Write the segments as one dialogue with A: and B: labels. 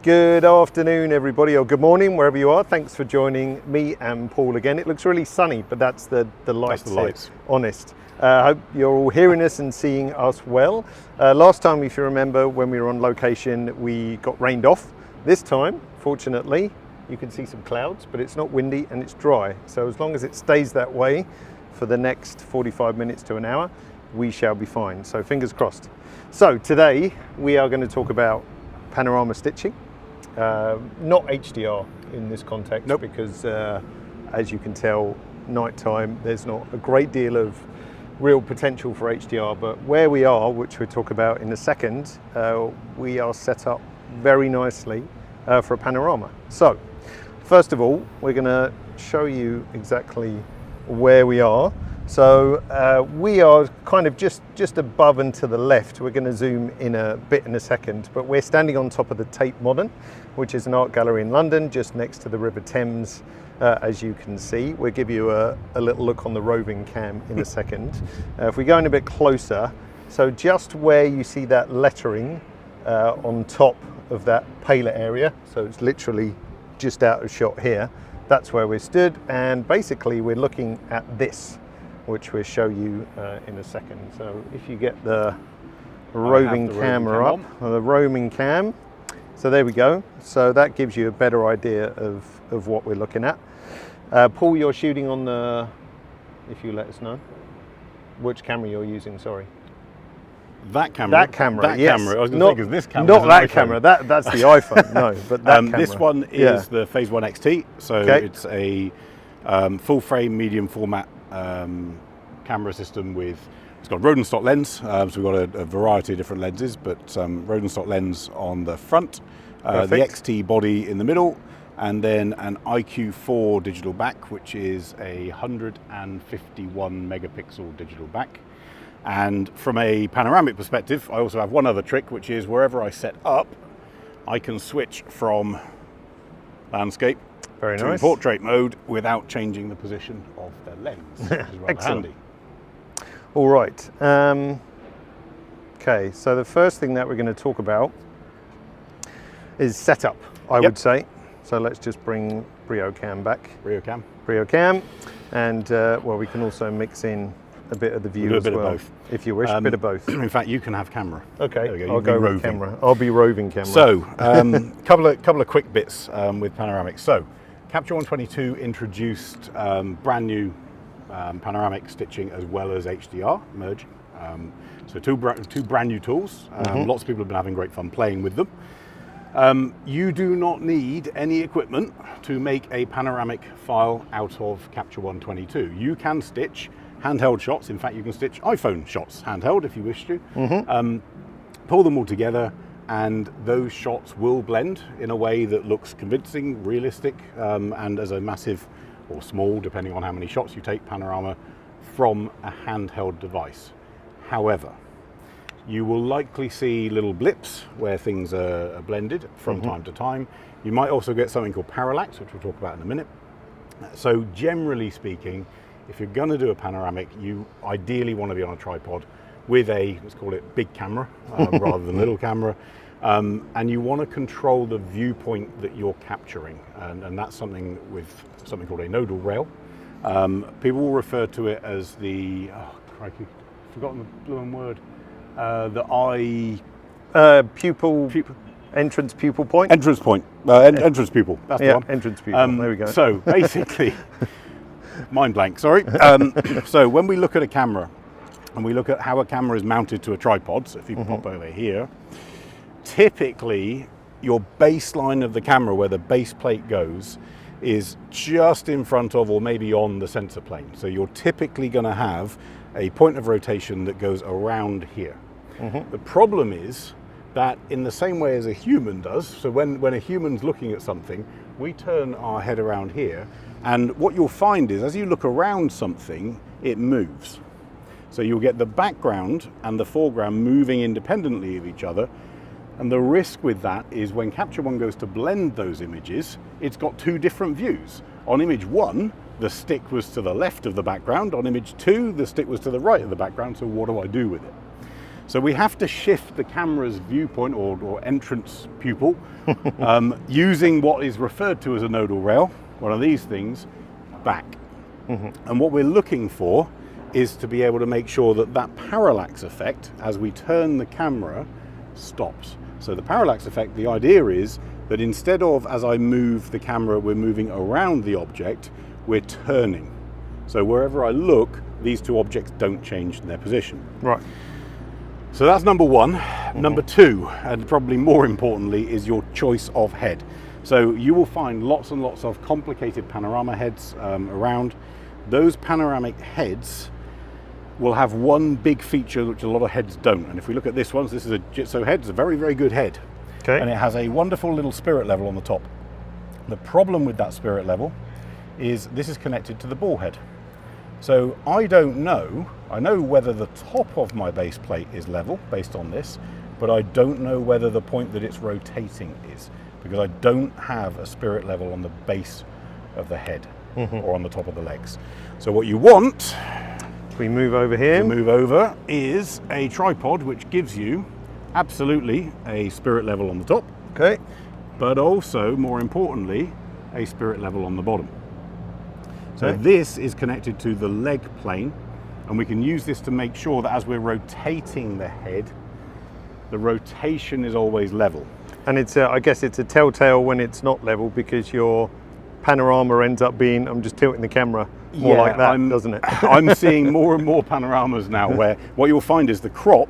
A: Good afternoon, everybody, or good morning, wherever you are. Thanks for joining me and Paul again. It looks really sunny, but that's the lights.
B: That's the lights.
A: Honest. I hope you're all hearing us and seeing us well. Last time, if you remember, when we were on location, we got rained off. This time, fortunately, you can see some clouds, but it's not windy and it's dry. So as long as it stays that way for the next 45 minutes to an hour, we shall be fine. So fingers crossed. So today, we are going to talk about panorama stitching. Not HDR in this context,
B: nope.
A: Because as you can tell, nighttime, there's not a great deal of real potential for HDR, but where we are, which we'll talk about in a second, we are set up very nicely for a panorama. So first of all, we're going to show you exactly where we are. So we are kind of just above and to the left. We're going to zoom in a bit in a second, but we're standing on top of the Tate Modern, which is an art gallery in London, just next to the River Thames, as you can see. We'll give you a little look on the roving cam in a second. If we go in a bit closer, so just where you see that lettering on top of that paler area, so it's literally just out of shot here, that's where we're stood, and basically we're looking at this, which we'll show you in a second. So if you get the roving camera up, the roaming cam, so there we go. So that gives you a better idea of what we're looking at. Paul, you're shooting on the, if you let us know, which camera you're using, sorry.
B: That camera.
A: That camera,
B: that
A: yes.
B: Camera. I was going to think, is this camera?
A: Not that camera, that's the iPhone, no, but that camera.
B: This one is the Phase 1 XT, so it's a full frame, medium format camera system with, it's got a Rodenstock lens, so we've got a variety of different lenses, but Rodenstock lens on the front, the XT body in the middle, and then an IQ4 digital back, which is a 151 megapixel digital back. And from a panoramic perspective, I also have one other trick, which is wherever I set up, I can switch from landscape to portrait mode without changing the position of the lens, which is rather handy.
A: All right. Okay, so the first thing that we're going to talk about is setup, I would say. So let's just bring BrioCam back. BrioCam. And well, we can also mix in a bit of the view as well, if you wish, a bit of both.
B: In fact, you can have camera.
A: Okay, I'll go with camera. I'll be roving camera.
B: So, couple of quick bits with panoramic. So, Capture 122 introduced brand new panoramic stitching as well as HDR merging. So two brand new tools. Lots of people have been having great fun playing with them. You do not need any equipment to make a panoramic file out of Capture 122. You can stitch handheld shots. In fact, you can stitch iPhone shots handheld if you wish to. Pull them all together, and those shots will blend in a way that looks convincing, realistic, and as a massive or small, depending on how many shots you take, panorama from a handheld device. However, you will likely see little blips where things are blended from time to time. You might also get something called parallax, which we'll talk about in a minute. So generally speaking, if you're going to do a panoramic, you ideally want to be on a tripod with a, let's call it big camera, rather than little camera. And you want to control the viewpoint that you're capturing. And that's something with something called a nodal rail. People will refer to it as the, oh crikey, I've forgotten the blooming word. The eye...
A: pupil. Entrance pupil point?
B: Entrance point. Entrance pupil, that's the one.
A: Entrance pupil, there we go.
B: So basically, mind blank, sorry. So when we look at a camera, and we look at how a camera is mounted to a tripod, so if you pop over here, typically your baseline of the camera, where the base plate goes, is just in front of or maybe on the sensor plane. So you're typically going to have a point of rotation that goes around here. The problem is that in the same way as a human does, so when a human's looking at something, we turn our head around here, and what you'll find is as you look around something, it moves. So you'll get the background and the foreground moving independently of each other, and the risk with that is when Capture One goes to blend those images, it's got two different views. On image one, the stick was to the left of the background. On image two, the stick was to the right of the background, so what do I do with it? So we have to shift the camera's viewpoint or entrance pupil using what is referred to as a nodal rail, one of these things, back. And what we're looking for is to be able to make sure that that parallax effect, as we turn the camera, stops. So the parallax effect, the idea is that instead of, as I move the camera, we're moving around the object, we're turning. So wherever I look, these two objects don't change their position.
A: Right.
B: So that's number one. Number two, and probably more importantly, is your choice of head. So you will find lots and lots of complicated panorama heads around. Those panoramic heads will have one big feature which a lot of heads don't. And if we look at this one, so this is a Jitso head. It's a very, very good head.
A: Okay.
B: And it has a wonderful little spirit level on the top. The problem with that spirit level is this is connected to the ball head. So I don't know, I know whether the top of my base plate is level based on this, but I don't know whether the point that it's rotating is, because I don't have a spirit level on the base of the head or on the top of the legs. So what you want,
A: if we move over here,
B: to move over, is a tripod which gives you absolutely a spirit level on the top,
A: okay,
B: but also, more importantly, a spirit level on the bottom. So
A: okay.
B: this is connected to the leg plane, and we can use this to make sure that as we're rotating the head, the rotation is always level.
A: And it's I guess it's a telltale when it's not level, because your panorama ends up being, I'm just tilting the camera more like that, doesn't it?
B: I'm seeing more and more panoramas now where what you'll find is the crop,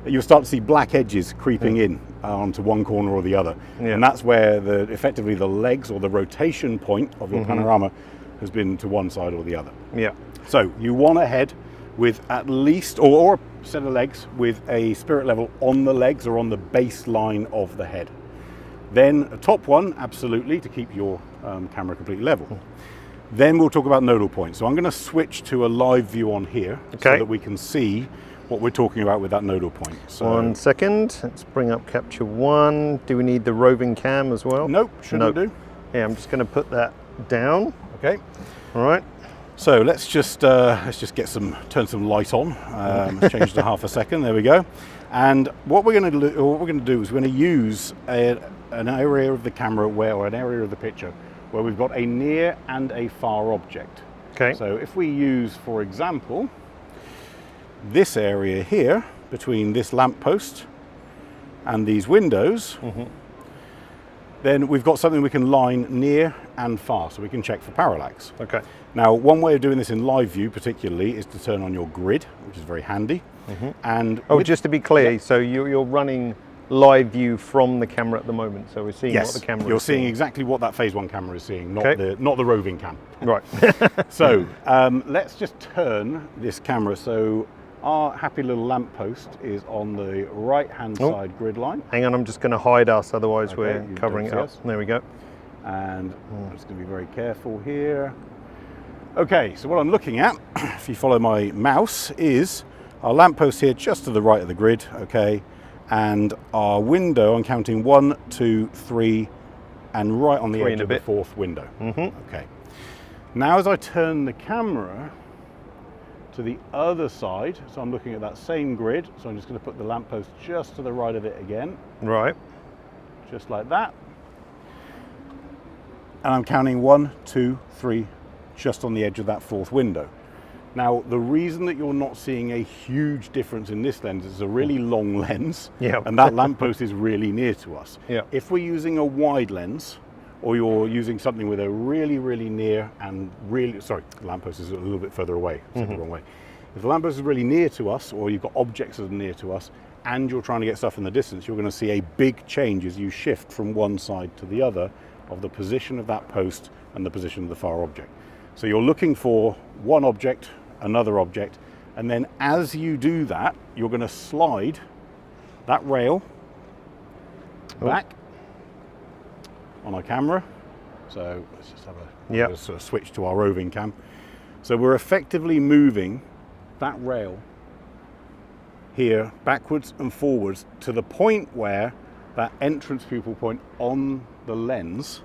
B: you'll start to see black edges creeping in onto one corner or the other. And that's where effectively the legs or the rotation point of your panorama has been to one side or the other.
A: Yeah.
B: So you want a head with at least, or a set of legs with a spirit level on the legs or on the baseline of the head. Then a top one, absolutely, to keep your camera completely level. Then we'll talk about nodal points. So I'm going to switch to a live view on here so that we can see what we're talking about with that nodal point. So
A: 1 second, let's bring up capture one. Do we need the roving cam as well?
B: Nope, shouldn't do.
A: Yeah, I'm just going to put that down.
B: Okay.
A: All right.
B: So let's just turn some light on. Let's change to half a second. There we go. And what we're going to do is we're going to use an area of the camera or an area of the picture where we've got a near and a far object.
A: Okay.
B: So if we use, for example, this area here between this lamppost and these windows, then we've got something we can line near and far, so we can check for parallax.
A: Okay.
B: Now, one way of doing this in live view particularly is to turn on your grid, which is very handy. And
A: just to be clear, so you're running live view from the camera at the moment, so we're seeing what the camera
B: you're
A: is seeing.
B: seeing exactly what that phase one camera is seeing, not the roving cam.
A: Right.
B: So let's just turn this camera. So our happy little lamppost is on the right-hand side grid line.
A: Hang on, I'm just going to hide us, otherwise we're covering it up. There we go.
B: And I'm just going to be very careful here. Okay, so what I'm looking at, if you follow my mouse, is our lamppost here just to the right of the grid, okay, and our window, I'm counting 1, 2, 3, and right on the edge of the fourth window. Okay. Now as I turn the camera to the other side, so I'm looking at that same grid, so I'm just going to put the lamppost just to the right of it again.
A: Right.
B: Just like that. And I'm counting 1, 2, 3, just on the edge of that fourth window. Now, the reason that you're not seeing a huge difference in this lens is it's a really long lens, and that lamppost is really near to us. If we're using a wide lens, or you're using something with a really, really near and really, sorry, the lamppost is a little bit further away, it's the wrong way. If the lamppost is really near to us, or you've got objects that are near to us, and you're trying to get stuff in the distance, you're going to see a big change as you shift from one side to the other of the position of that post and the position of the far object. So you're looking for one object, another object, and then as you do that, you're going to slide that rail back on our camera. So let's just have a sort of switch to our roving cam. So we're effectively moving that rail here backwards and forwards to the point where that entrance pupil point on the lens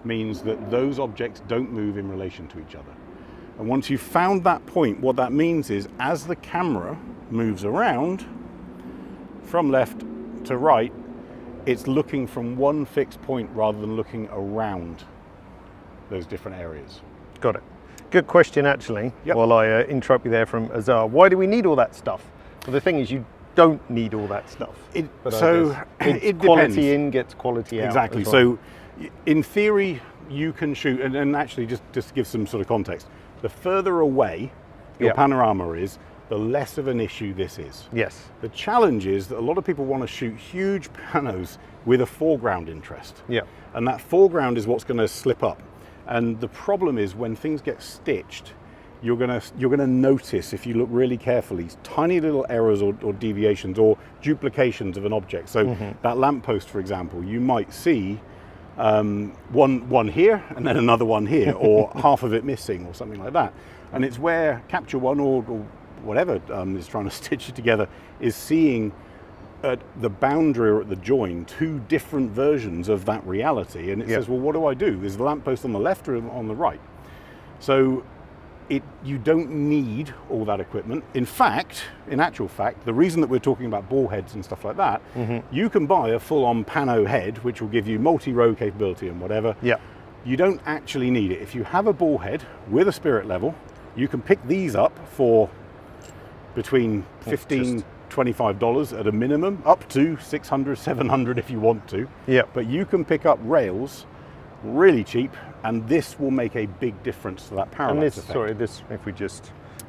B: means that those objects don't move in relation to each other. And once you've found that point, what that means is as the camera moves around, from left to right, it's looking from one fixed point rather than looking around those different areas.
A: Got it. Good question, actually.
B: Yep.
A: While I interrupt you there from Azar, why do we need all that stuff? Well, the thing is, you don't need all that stuff.
B: It
A: Quality
B: depends.
A: in gets quality out.
B: Exactly.
A: as well.
B: So, in theory, you can shoot, and actually, just to give some sort of context, the further away your panorama is, the less of an issue this is.
A: Yes.
B: The challenge is that a lot of people want to shoot huge panos with a foreground interest.
A: Yeah.
B: And that foreground is what's going to slip up. And the problem is when things get stitched, you're gonna notice, if you look really carefully, tiny little errors or deviations or duplications of an object. So that lamppost, for example, you might see one here and then another one here, or half of it missing or something like that. And it's where Capture One or whatever is trying to stitch it together is seeing at the boundary or at the join two different versions of that reality, and it says, well, what do I do? Is the lamppost on the left or on the right? So you don't need all that equipment. In actual fact, the reason that we're talking about ball heads and stuff like that, you can buy a full-on pano head, which will give you multi-row capability and whatever. Yeah. You don't actually need it. If you have a ball head with a spirit level, you can pick these up for between $15, $25 at a minimum, up to $600, $700 if you want to. Yeah. But you can pick up rails really cheap, and this will make a big difference to that parallax effect.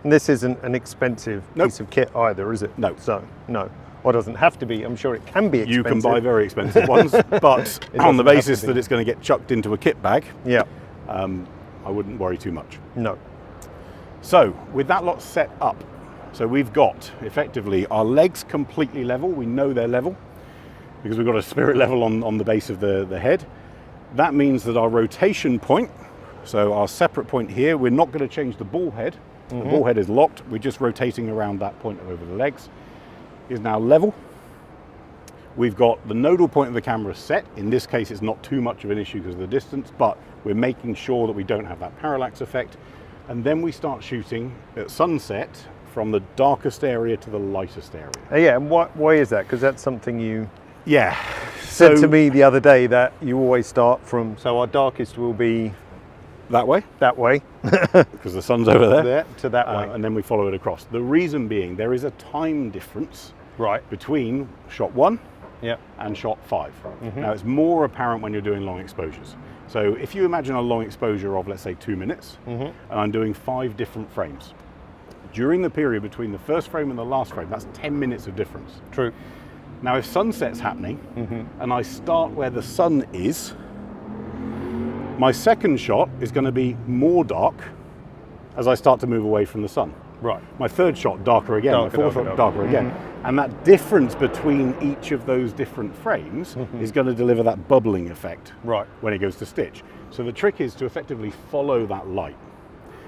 A: This isn't an expensive piece of kit either, is it?
B: No.
A: So, no. Well, it doesn't have to be. I'm sure it can be expensive.
B: You can buy very expensive ones, but on the basis that it's going to get chucked into a kit bag, I wouldn't worry too much. No. So, with that lot set up, so we've got, effectively, our legs completely level. We know they're level because we've got a spirit level on the base of the head. That means that our rotation point, so our separate point here, we're not going to change the ball head. The ball head is locked. We're just rotating around that point over the legs. Is now level. We've got the nodal point of the camera set. In this case, it's not too much of an issue because of the distance, but we're making sure that we don't have that parallax effect. And then we start shooting at sunset from the darkest area to the lightest area.
A: Yeah, and why is that? Because that's something you
B: said
A: to me the other day, that you always start from, so our darkest will be
B: that way, because the sun's over there,
A: to that way,
B: and then we follow it across. The reason being, there is a time difference between shot 1 and shot 5. Now it's more apparent when you're doing long exposures. So if you imagine a long exposure of, let's say, 2 minutes, and I'm doing 5 different frames, during the period between the first frame and the last frame, that's 10 minutes of difference.
A: True.
B: Now if sunset's happening, and I start where the sun is, my second shot is going to be more dark as I start to move away from the sun. Right. My third shot, darker again. My fourth shot, darker again. And that difference between each of those different frames is going to deliver that bubbling effect when it goes to stitch. So the trick is to effectively follow that light.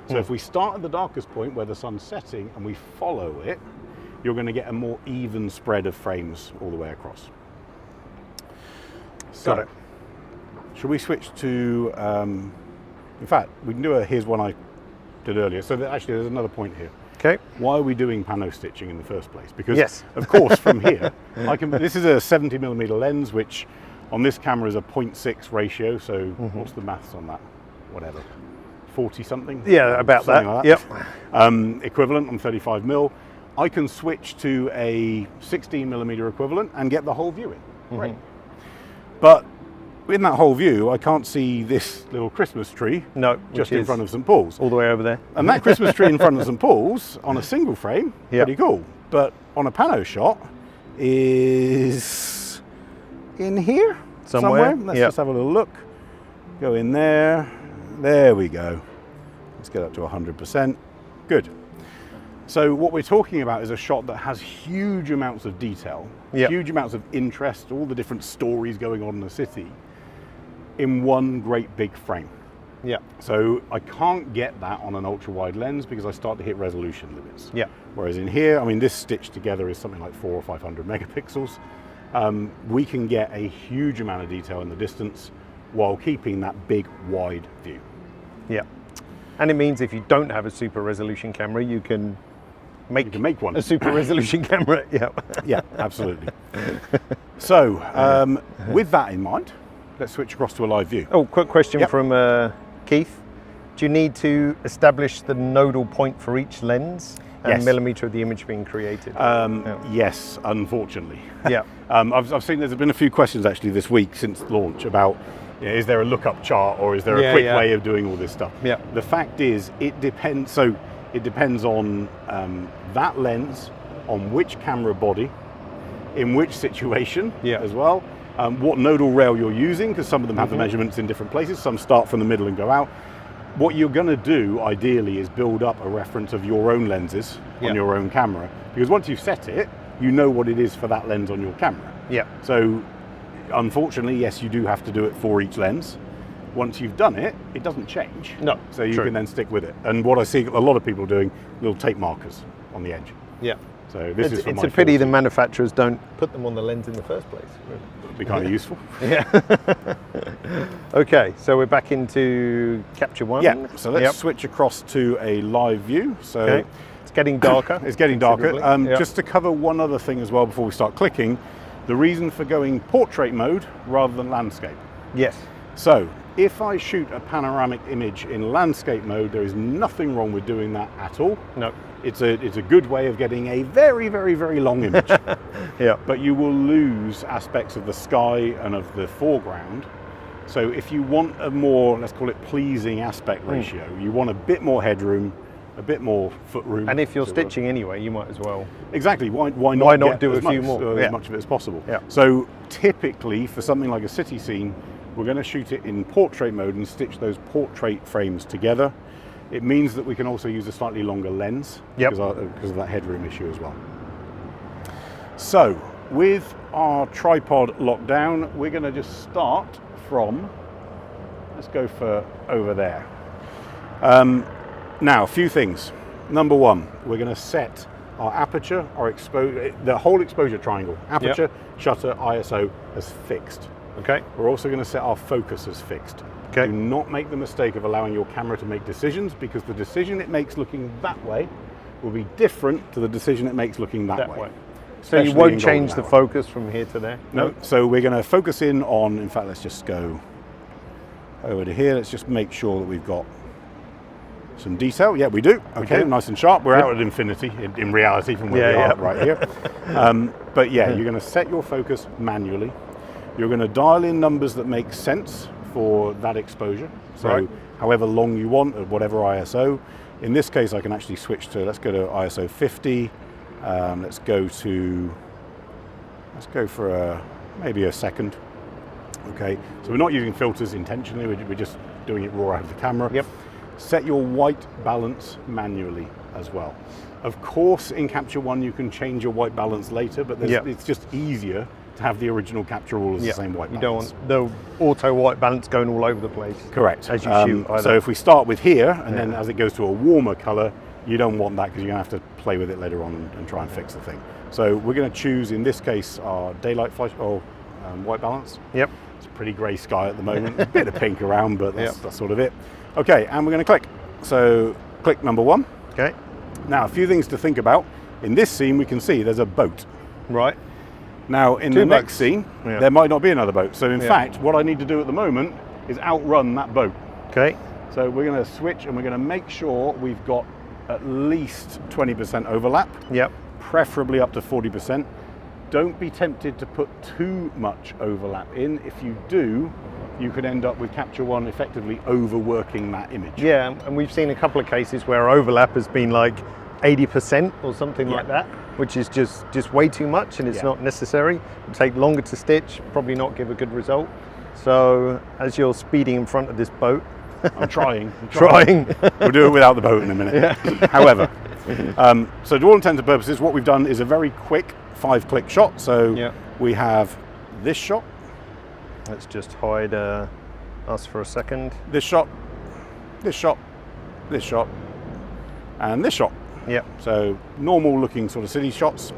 B: So if we start at the darkest point where the sun's setting and we follow it, you're going to get a more even spread of frames all the way across. So, got it. Should we switch to, in fact, we can do here's one I did earlier. So actually there's another point here. Okay. Why are we doing pano stitching in the first place? Because of course from here, this is a 70mm lens, which on this camera is a 0.6 ratio. So what's the maths on that? Whatever. 40 something? Yeah, about that. Like that. Equivalent on 35mm. I can switch to a 16mm equivalent and get the whole view in. Great. But in that whole view, I can't see this little Christmas tree just in front of St. Paul's. All the way over there. And that Christmas tree in front of St. Paul's on a single frame, pretty cool. But on a pano shot is in here somewhere. Let's just have a little look. Go in there. There we go. Let's get up to 100%. Good. So what we're talking about is a shot that has huge amounts of detail, huge amounts of interest, all the different stories going on in the city in one great big frame. Yeah. So I can't get that on an ultra wide lens because I start to hit resolution limits. Yeah. Whereas in here, I mean, this stitched together is something like 400 or 500 megapixels. We can get a huge amount of detail in the distance while keeping that big wide view. Yeah. And it means if you don't have a super resolution camera, you can
A: make,
B: you can make one.
A: A super resolution camera. Yeah.
B: Yeah, absolutely. So, with that in mind, let's switch across to a live view.
A: Oh, quick question from Keith. Do you need to establish the nodal point for each lens and millimeter of the image being created?
B: Yes, unfortunately.
A: Yeah.
B: I've seen there's been a few questions actually this week since launch about, is there a lookup chart or is there a quick way of doing all this stuff?
A: Yeah.
B: The fact is, it depends. So it depends on that lens, on which camera body, in which situation as well, what nodal rail you're using, because some of them have the measurements in different places. Some start from the middle and go out. What you're going to do, ideally, is build up a reference of your own lenses on your own camera, because once you've set it, you know what it is for that lens on your camera.
A: Yeah.
B: So, unfortunately, yes, you do have to do it for each lens. Once you've done it, it doesn't change.
A: No.
B: So you can then stick with it. And what I see a lot of people doing, little tape markers on the edge.
A: Yeah.
B: So this is for
A: it's a pity the manufacturers don't put them on the lens in the first place.
B: It'd be kind of useful.
A: Yeah. Okay, so we're back into Capture One.
B: Yeah. So let's switch across to a live view. So
A: it's getting darker.
B: It's getting darker. Just to cover one other thing as well before we start clicking, the reason for going portrait mode rather than landscape.
A: Yes.
B: So if I shoot a panoramic image in landscape mode, there is nothing wrong with doing that at all.
A: No.
B: It's a good way of getting a very, very, very long image.
A: Yeah.
B: But you will lose aspects of the sky and of the foreground. So if you want a more, let's call it pleasing aspect ratio, you want a bit more headroom, a bit more foot room.
A: And if you're stitching anyway, you might as well.
B: Exactly. Why not
A: do a few more?
B: As much of it as possible.
A: Yeah.
B: So typically for something like a city scene, we're going to shoot it in portrait mode and stitch those portrait frames together. It means that we can also use a slightly longer lens because of that headroom issue as well. So with our tripod locked down, we're going to just start from, let's go for over there. Now, a few things. Number one, we're going to set our aperture, the whole exposure triangle, aperture, shutter, ISO as fixed.
A: Okay.
B: We're also going to set our focus as fixed.
A: Okay.
B: Do not make the mistake of allowing your camera to make decisions, because the decision it makes looking that way will be different to the decision it makes looking that way.
A: So you won't change the focus from here to there?
B: No. So we're going to focus in on, in fact, let's just go over to here. Let's just make sure that we've got some detail. Yeah, we do. Okay, nice and sharp. We're out at infinity in reality from where we are right here. But yeah, you're going to set your focus manually. You're going to dial in numbers that make sense for that exposure. So however long you want at whatever ISO. In this case, I can actually switch to, let's go to ISO 50. Let's go for maybe a second. Okay, so we're not using filters intentionally, we're just doing it raw out of the camera.
A: Yep.
B: Set your white balance manually as well. Of course, in Capture One, you can change your white balance later, but it's just easier to have the original capture all as the same white balance.
A: You don't want the auto white balance going all over the place.
B: Correct.
A: As you shoot either.
B: So if we start with here, and then as it goes to a warmer color, you don't want that because you're going to have to play with it later on and try and fix the thing. So we're going to choose, in this case, our daylight flash or white balance.
A: Yep.
B: It's a pretty grey sky at the moment. A bit of pink around, but that's sort of it. Okay, and we're going to click. So click number one.
A: Okay.
B: Now, a few things to think about. In this scene, we can see there's a boat.
A: Right.
B: Now, in the next scene, there might not be another boat. So in fact, what I need to do at the moment is outrun that boat.
A: Okay.
B: So we're going to switch and we're going to make sure we've got at least 20% overlap.
A: Yep.
B: Preferably up to 40%. Don't be tempted to put too much overlap in. If you do, you could end up with Capture One effectively overworking that image. Yeah,
A: and we've seen a couple of cases where overlap has been like 80% or something like that, which is just way too much, and it's not necessary. It'll take longer to stitch, probably not give a good result. So as you're speeding in front of this boat,
B: I'm trying.
A: We'll
B: do it without the boat in a minute. However, so to all intents and purposes, what we've done is a very quick 5-click shot. So we have this shot.
A: Let's just hide us for a second.
B: This shot, this shot, this shot, and this shot.
A: Yeah.
B: So normal looking sort of city shots.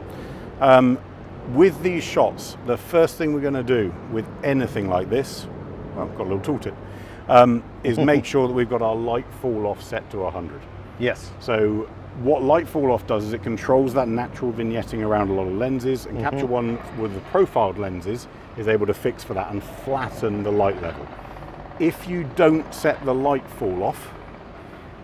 B: With these shots, the first thing we're going to do with anything like this, well, I've got a little tooltip, is make sure that we've got our light fall off set to 100.
A: Yes.
B: So what light fall off does is it controls that natural vignetting around a lot of lenses, and Capture One with the profiled lenses is able to fix for that and flatten the light level. If you don't set the light fall off,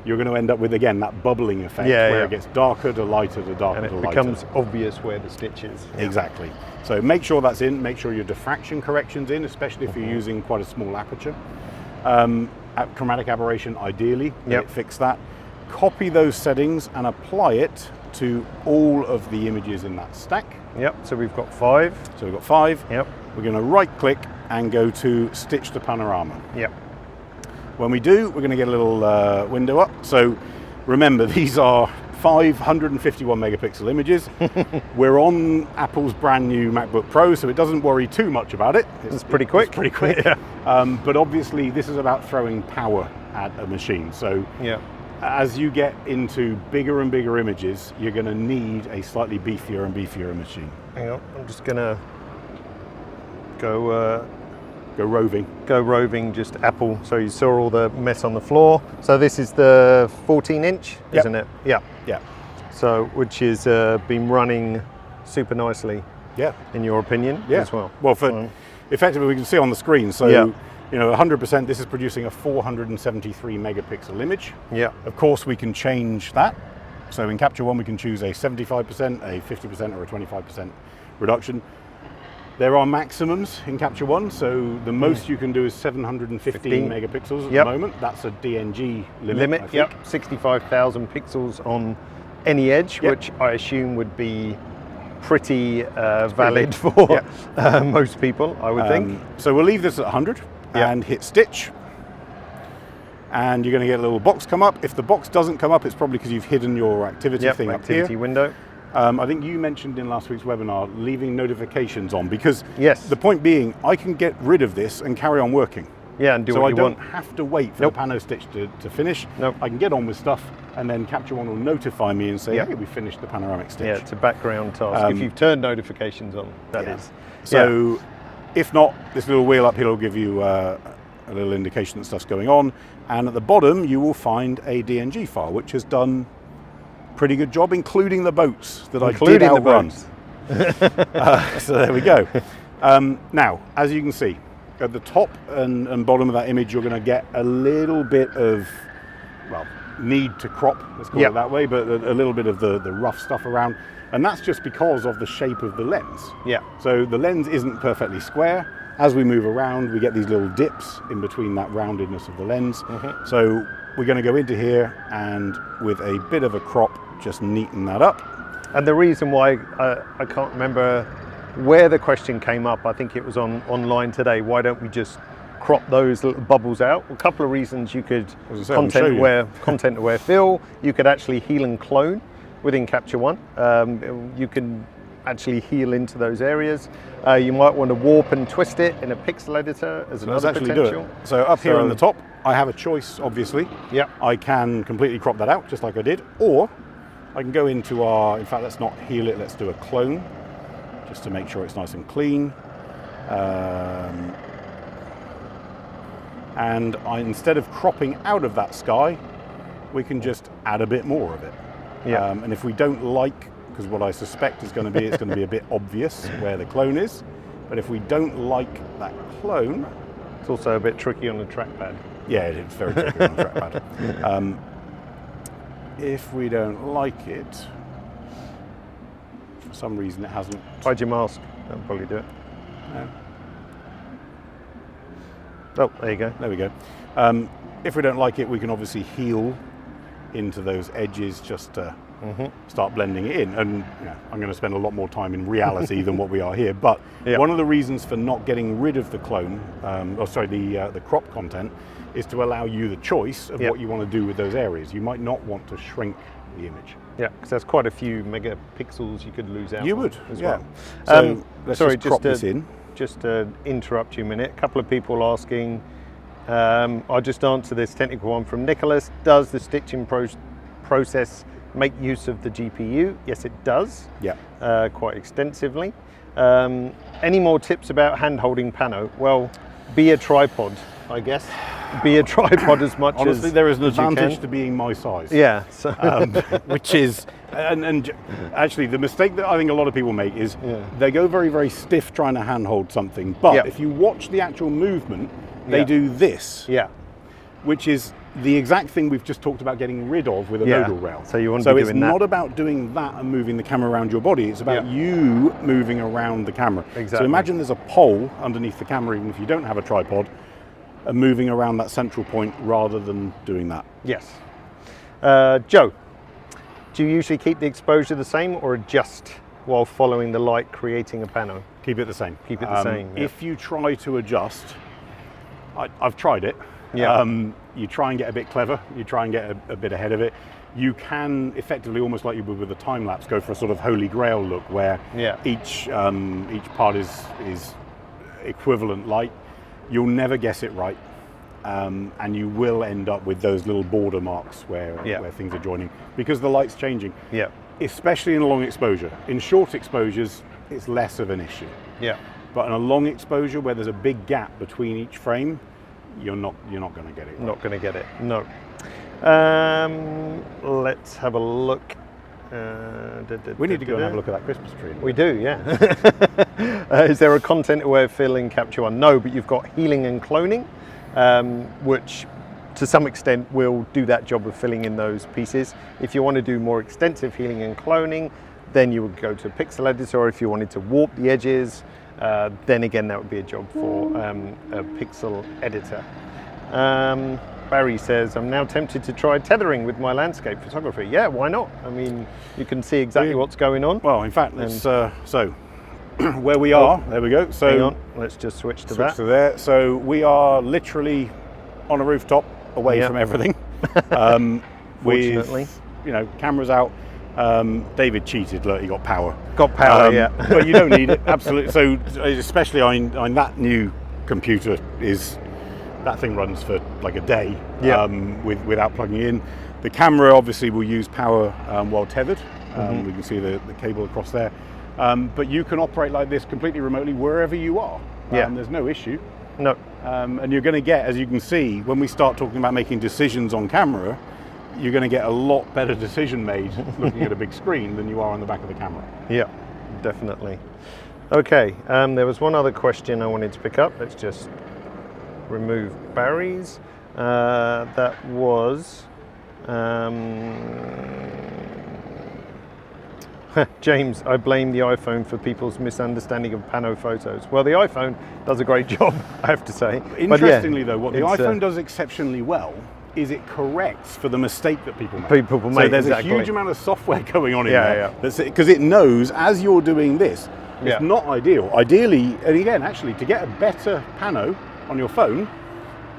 B: you're going to end up with, again, that bubbling effect where it gets darker to lighter to darker to lighter.
A: And it becomes obvious where the stitch is.
B: Exactly. So make sure that's in, make sure your diffraction correction's in, especially if you're using quite a small aperture. Chromatic aberration, ideally, fix that. Copy those settings and apply it to all of the images in that stack.
A: Yep, so we've got 5.
B: So we've got 5.
A: Yep.
B: We're going to right click and go to Stitch to Panorama.
A: Yep.
B: When we do, we're going to get a little window up. So remember, these are 551 megapixel images. We're on Apple's brand new MacBook Pro, so it doesn't worry too much about it.
A: It's pretty quick.
B: It's pretty quick. But obviously, this is about throwing power at a machine. So as you get into bigger and bigger images, you're going to need a slightly beefier and beefier machine.
A: Hang on, I'm just going to go roving, just Apple. So you saw all the mess on the floor. So this is the 14-inch, isn't it? Yeah.
B: Yeah.
A: So which is been running super nicely.
B: Yeah.
A: In your opinion, as well.
B: Well, for effectively, we can see on the screen. So you know, 100%. This is producing a 473 megapixel image.
A: Yeah.
B: Of course, we can change that. So in Capture One, we can choose a 75%, a 50%, or a 25% reduction. There are maximums in Capture One, so the most you can do is 715 megapixels at the moment. That's a DNG limit. I think.
A: 65,000 pixels on any edge, which I assume would be pretty valid for most people, I would think.
B: So we'll leave this at 100 and hit Stitch. And you're going to get a little box come up. If the box doesn't come up, it's probably because you've hidden your activity thing up here.
A: Activity window.
B: I think you mentioned in last week's webinar leaving notifications on, because the point being, I can get rid of this and carry on working.
A: Yeah, and do what you want.
B: So I don't have to wait for the Pano stitch to finish. I can get on with stuff, and then Capture One will notify me and say, hey, we finished the panoramic stitch.
A: Yeah, it's a background task. If you've turned notifications on, that is.
B: So if not, this little wheel up here will give you a little indication that stuff's going on. And at the bottom, you will find a DNG file, which has done pretty good job, including the boats that I did outrun. So there we go. Now, as you can see, at the top and bottom of that image, you're going to get a little bit of, well, need to crop, let's call it that way, but a little bit of the rough stuff around. And that's just because of the shape of the lens. Yeah. So the lens isn't perfectly square. As we move around, we get these little dips in between that roundedness of the lens. So we're going to go into here and with a bit of a crop, just neaten that up.
A: And the reason why, I can't remember where the question came up, I think it was online today, why don't we just crop those little bubbles out? A couple of reasons. You could content-aware fill, you could actually heal and clone within Capture One. You can actually heal into those areas. You might want to warp and twist it in a pixel editor as another potential.
B: So up here on the top, I have a choice, obviously. Yeah. I can completely crop that out, just like I did, or I can go into our, in fact, let's not heal it, let's do a clone, just to make sure it's nice and clean. And instead of cropping out of that sky, we can just add a bit more of it. Yeah. And if we don't like, because what I suspect is going to be, it's going to be a bit obvious where the clone is, but if we don't like that clone...
A: It's also a bit tricky on the trackpad.
B: Yeah, it's very tricky on the trackpad. If we don't like it, for some reason it hasn't...
A: Hide your mask, that'll probably do it.
B: No.
A: Oh, there you go.
B: There we go. If we don't like it, we can obviously heal into those edges just to start blending it in. And I'm going to spend a lot more time in reality than what we are here. But one of the reasons for not getting rid of the clone, the crop content, is to allow you the choice of what you want to do with those areas. You might not want to shrink the image.
A: Yeah, because there's quite a few megapixels you could lose out.
B: You would,
A: as well.
B: So let's just crop this in.
A: Just to interrupt you a minute, a couple of people asking, I'll just answer this technical one from Nicholas. Does the stitching process make use of the GPU? Yes, it does. Yeah. Quite extensively. Any more tips about hand-holding Pano? Well, be a tripod, I guess. be a tripod as much
B: Honestly,
A: as
B: there is an
A: as you
B: advantage
A: can.
B: to being my size.
A: Yeah. So
B: Which is, and actually the mistake that I think a lot of people make is they go very, very stiff trying to handhold something. But if you watch the actual movement, they do this.
A: Yeah.
B: Which is the exact thing we've just talked about getting rid of with a nodal rail.
A: So you want to be doing that.
B: So it's not about doing that and moving the camera around your body, it's about you moving around the camera.
A: Exactly.
B: So imagine there's a pole underneath the camera, even if you don't have a tripod, and moving around that central point rather than doing that.
A: Yes. Joe, do you usually keep the exposure the same or adjust while following the light creating a pano?
B: Keep it the same.
A: Keep it the same. Yeah.
B: If you try to adjust, I've tried it.
A: Yeah.
B: You try and get a bit clever, you try and get a bit ahead of it. You can effectively, almost like you would with a time lapse, go for a sort of holy grail look where each part is equivalent light. You'll never guess it right, and you will end up with those little border marks where things are joining because the light's changing. Yeah. Especially in a long exposure. In short exposures, it's less of an issue. Yeah. But in a long exposure where there's a big gap between each frame, you're not going to get it.
A: Not going to get it. No. Let's have a look.
B: We need to go and have a look at that Christmas tree.
A: We do, yeah. Is there a content aware of fill in Capture One? No, but you've got healing and cloning, which to some extent will do that job of filling in those pieces. If you want to do more extensive healing and cloning, then you would go to a pixel editor, or if you wanted to warp the edges, then again that would be a job for a pixel editor. Barry says, I'm now tempted to try tethering with my landscape photography. Yeah, why not? I mean, you can see exactly what's going on.
B: Well, in fact, let's, so where we are, there we go. So
A: hang on, let's just switch to that.
B: To there. So we are literally on a rooftop away from everything.
A: Fortunately.
B: With, cameras out. David cheated, look, he got power.
A: Got power,
B: but you don't need it, absolutely. So especially on that new computer that thing runs for like a day without plugging in. The camera obviously will use power while tethered. We can see the cable across there. But you can operate like this completely remotely wherever you are. There's no issue.
A: No.
B: And you're going to get, as you can see, when we start talking about making decisions on camera, you're going to get a lot better decision made looking at a big screen than you are on the back of the camera. Yeah,
A: definitely. Okay, there was one other question I wanted to pick up. Let's just remove Barry's. That was James, I blame the iPhone for people's misunderstanding of pano photos. Well, the iPhone does a great job, I have to say.
B: Interestingly though, what the iPhone does exceptionally well is it corrects for the mistake that people make. So there's a huge amount of software going on in there. Because it knows as you're doing this, it's not ideal. Ideally, and again, actually, to get a better pano on your phone,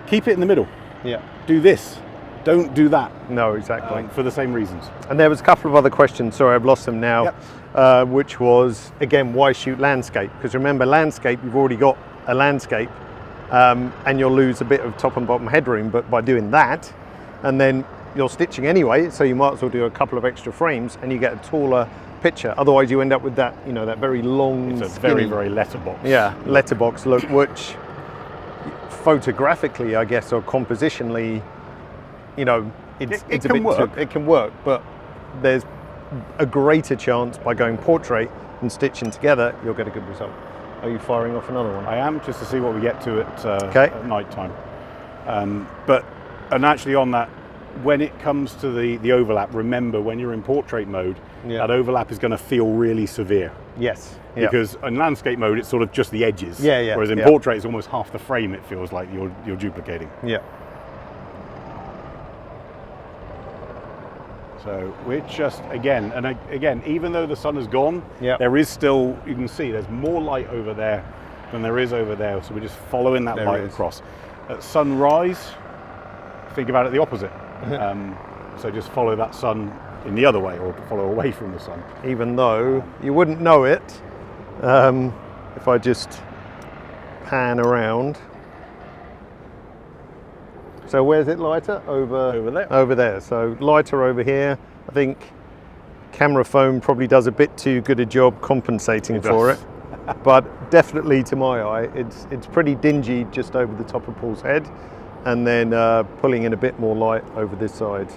B: keep it in the middle. Yeah. Do this. Don't do that.
A: No, exactly.
B: For the same reasons.
A: And there was a couple of other questions, sorry, I've lost them now, which was, again, why shoot landscape? Because remember, landscape, you've already got a landscape, and you'll lose a bit of top and bottom headroom, but by doing that, and then you're stitching anyway, so you might as well do a couple of extra frames and you get a taller picture. Otherwise you end up with that, that very long,
B: it's a very, very letterbox.
A: Yeah, letterbox look, which photographically, I guess, or compositionally, it can work, but there's a greater chance by going portrait and stitching together, you'll get a good result. Are you firing off another one?
B: I am, just to see what we get to at night time. And actually on that, when it comes to the overlap, remember when you're in portrait mode, that overlap is going to feel really severe.
A: Yes.
B: Because in landscape mode, it's sort of just the edges. Whereas in portrait, it's almost half the frame. It feels like you're duplicating. Yeah. So we're just, again, even though the sun has gone, there is still, you can see there's more light over there than there is over there. So we're just following that light across. At sunrise, think about it the opposite. So just follow that sun in the other way, or follow away from the sun.
A: Even though you wouldn't know it, if I just pan around. So where's it lighter? Over there. Over there. So lighter over here. I think camera foam probably does a bit too good a job compensating for it. But definitely to my eye, it's pretty dingy just over the top of Paul's head. and then pulling in a bit more light over this side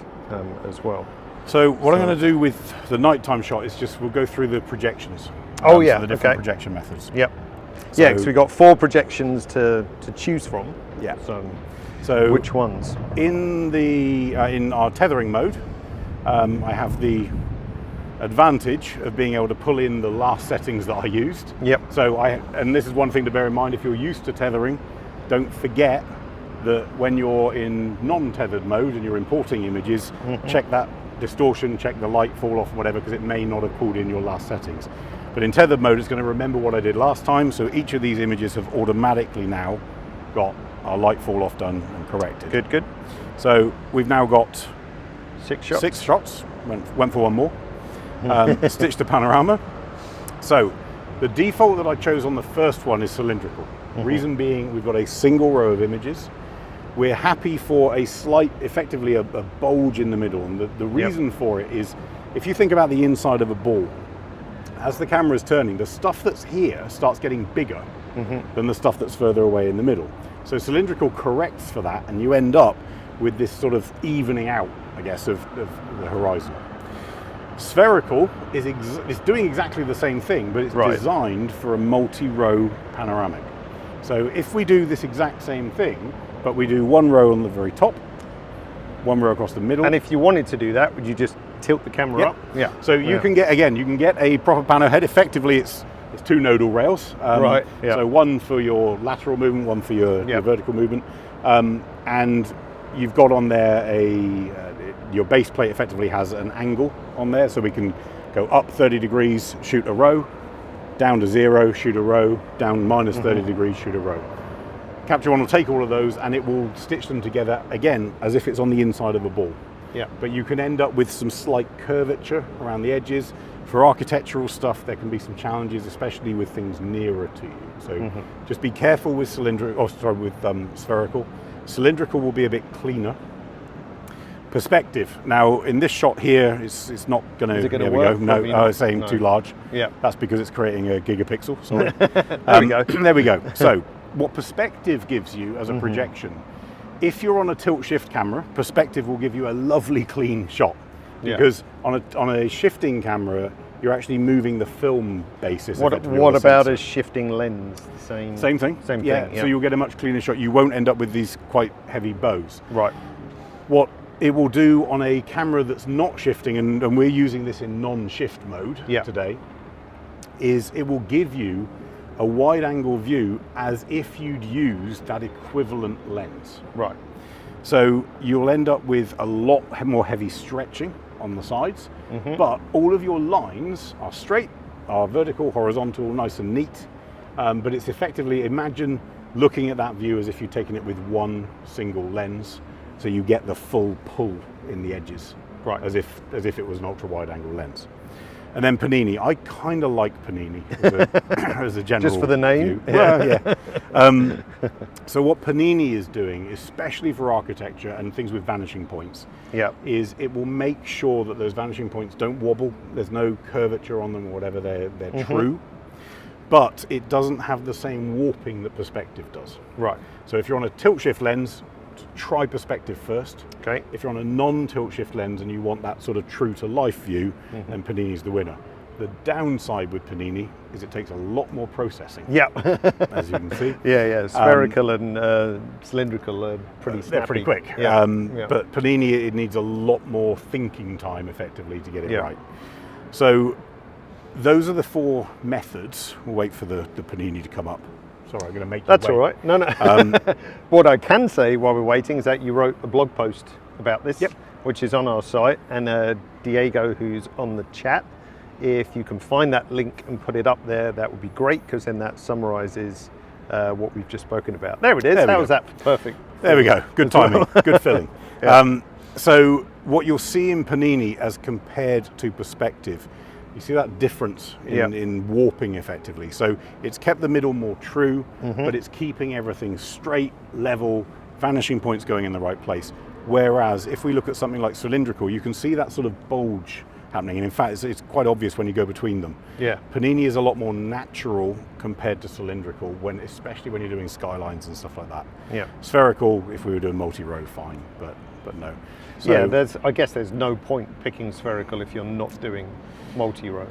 A: as well.
B: So what I'm going to do with the nighttime shot is just we'll go through the projections.
A: Oh yeah,
B: so the different
A: okay.
B: projection methods.
A: Yep.
B: So,
A: yeah, because we've got 4 projections to choose from.
B: Yeah.
A: So which ones?
B: In our tethering mode, I have the advantage of being able to pull in the last settings that I used.
A: Yep.
B: So and this is one thing to bear in mind if you're used to tethering, don't forget that when you're in non-tethered mode and you're importing images, check that distortion, check the light fall off, whatever, because it may not have pulled in your last settings. But in tethered mode, it's going to remember what I did last time, so each of these images have automatically now got our light fall off done and corrected.
A: Good, good.
B: So we've now got
A: 6 shots.
B: 6 shots, went for one more. Stitched the panorama. So the default that I chose on the first one is cylindrical. Reason being, we've got a single row of images. We're happy for a slight, effectively a bulge in the middle, and the reason for it is, if you think about the inside of a ball, as the camera is turning, the stuff that's here starts getting bigger than the stuff that's further away in the middle. So cylindrical corrects for that, and you end up with this sort of evening out, I guess, of the horizon. Spherical is doing exactly the same thing, but it's designed for a multi-row panoramic. So if we do this exact same thing, but we do one row on the very top, one row across the middle.
A: And if you wanted to do that, would you just tilt the camera up?
B: Yeah. So you can get, again, you can get a proper pano head. Effectively, it's 2 nodal rails. So one for your lateral movement, one for your vertical movement. And you've got on there your base plate effectively has an angle on there, so we can go up 30 degrees, shoot a row, down to 0, shoot a row, down minus 30 degrees, shoot a row. Capture One will take all of those and it will stitch them together again as if it's on the inside of a ball.
A: Yeah.
B: But you can end up with some slight curvature around the edges. For architectural stuff, there can be some challenges, especially with things nearer to you. So just be careful with spherical. Cylindrical will be a bit cleaner. Perspective. Now, in this shot here, it's not going to.
A: There we go.
B: No, I was saying too large.
A: Yeah.
B: That's because it's creating a gigapixel. Sorry.
A: There we go.
B: There we go. So, what perspective gives you as a projection? If you're on a tilt shift camera, perspective will give you a lovely clean shot, because on a shifting camera, you're actually moving the film basis.
A: What about a shifting lens?
B: Same thing.
A: Same thing.
B: Yeah. So you'll get a much cleaner shot. You won't end up with these quite heavy bows.
A: Right.
B: What it will do on a camera that's not shifting, and we're using this in non-shift mode today, is it will give you a wide angle view as if you'd used that equivalent lens.
A: Right.
B: So you'll end up with a lot more heavy stretching on the sides, but all of your lines are straight, are vertical, horizontal, nice and neat. But it's effectively, imagine looking at that view as if you'd taken it with one single lens, so you get the full pull in the edges, as if it was an ultra wide angle lens. And then Panini, I kind of like Panini as a general
A: just for the name.
B: View. Well, yeah. So what Panini is doing, especially for architecture and things with vanishing points, is it will make sure that those vanishing points don't wobble. There's no curvature on them or whatever. They're true, but it doesn't have the same warping that perspective does.
A: Right.
B: So if you're on a tilt shift lens, try perspective first.
A: Okay.
B: If you're on a non-tilt shift lens and you want that sort of true to life view, then Panini's the winner. The downside with Panini is it takes a lot more processing.
A: Yeah.
B: As you can see.
A: Yeah. Spherical and cylindrical are pretty snappy.
B: They're pretty quick. But Panini, it needs a lot more thinking time effectively to get it right. So those are the 4 methods. We'll wait for the Panini to come up. Sorry, I'm going to make you
A: That's
B: wait.
A: all right. No. What I can say while we're waiting is that you wrote a blog post about this, which is on our site. And Diego, who's on the chat, if you can find that link and put it up there, that would be great, because then that summarizes what we've just spoken about. There it is. That was perfect.
B: There we go. Good timing. Good filling. So what you'll see in Panini as compared to perspective, you see that difference in warping effectively. So it's kept the middle more true, but it's keeping everything straight, level, vanishing points going in the right place. Whereas if we look at something like cylindrical, you can see that sort of bulge happening. And in fact, it's quite obvious when you go between them.
A: Yeah.
B: Panini is a lot more natural compared to cylindrical, especially when you're doing skylines and stuff like that.
A: Yeah.
B: Spherical, if we were doing multi-row, fine, but no. So,
A: yeah, I guess there's no point picking spherical if you're not doing multi-row.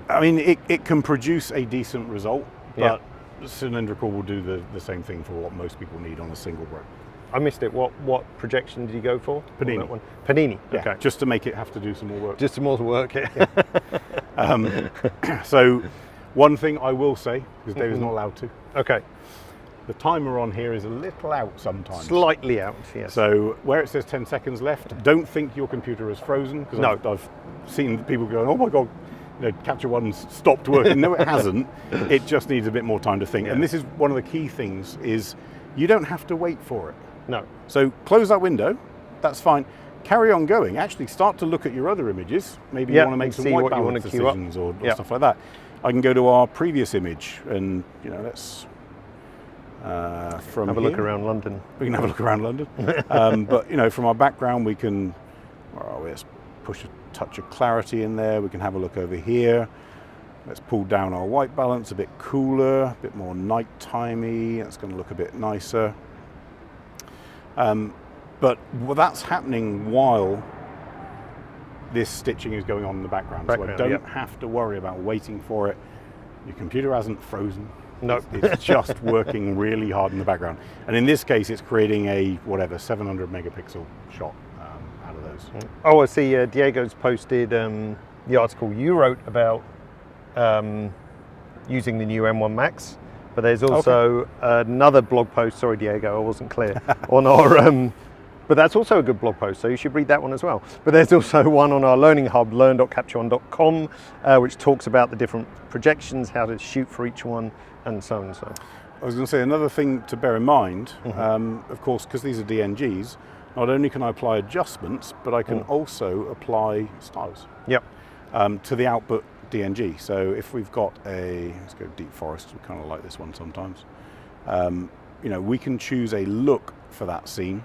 B: I mean, it can produce a decent result, but
A: Yeah.
B: cylindrical will do the same thing for what most people need on a single row.
A: I missed it. What projection did you go for?
B: Panini.
A: That one? Panini.
B: Yeah,
A: Okay.
B: just to make it have to do some more work.
A: Just some more work. Yeah.
B: So, one thing I will say, because David's not allowed to,
A: Okay.
B: the timer on here is a little out sometimes.
A: Slightly out. Yes.
B: So where it says 10 seconds left, don't think your computer is frozen, because
A: No.
B: I've seen people going, oh my God, Capture One's stopped working. No, it hasn't. It just needs a bit more time to think.
A: Yeah.
B: And this is one of the key things, is you don't have to wait for it.
A: No.
B: So close that window, that's fine. Carry on going. Actually start to look at your other images. Maybe you want to make some
A: see
B: white
A: what you
B: balance
A: want to queue up.
B: decisions or stuff like that. I can go to our previous image and, let's from
A: Have a
B: here,
A: look around London.
B: we can have a look around London. But from our background, we can, where are we? Let's push a touch of clarity in there. We can have a look over here. Let's pull down our white balance a bit cooler, a bit more night-timey. It's going to look a bit nicer. But that's happening while this stitching is going on in the background. So I don't have to worry about waiting for it. Your computer hasn't frozen.
A: No.
B: It's just working really hard in the background. And in this case, it's creating a, 700 megapixel shot out of those.
A: Oh, I see Diego's posted the article you wrote about using the new M1 Max, but there's also another blog post, sorry Diego, I wasn't clear, on our, but that's also a good blog post, so you should read that one as well. But there's also one on our learning hub, learn.captureone.com, which talks about the different projections, how to shoot for each one, and so on and so on.
B: I was going to say another thing to bear in mind, of course, because these are DNGs, not only can I apply adjustments, but I can also apply styles to the output DNG. So if we've got let's go deep forest, we kind of like this one sometimes. We can choose a look for that scene.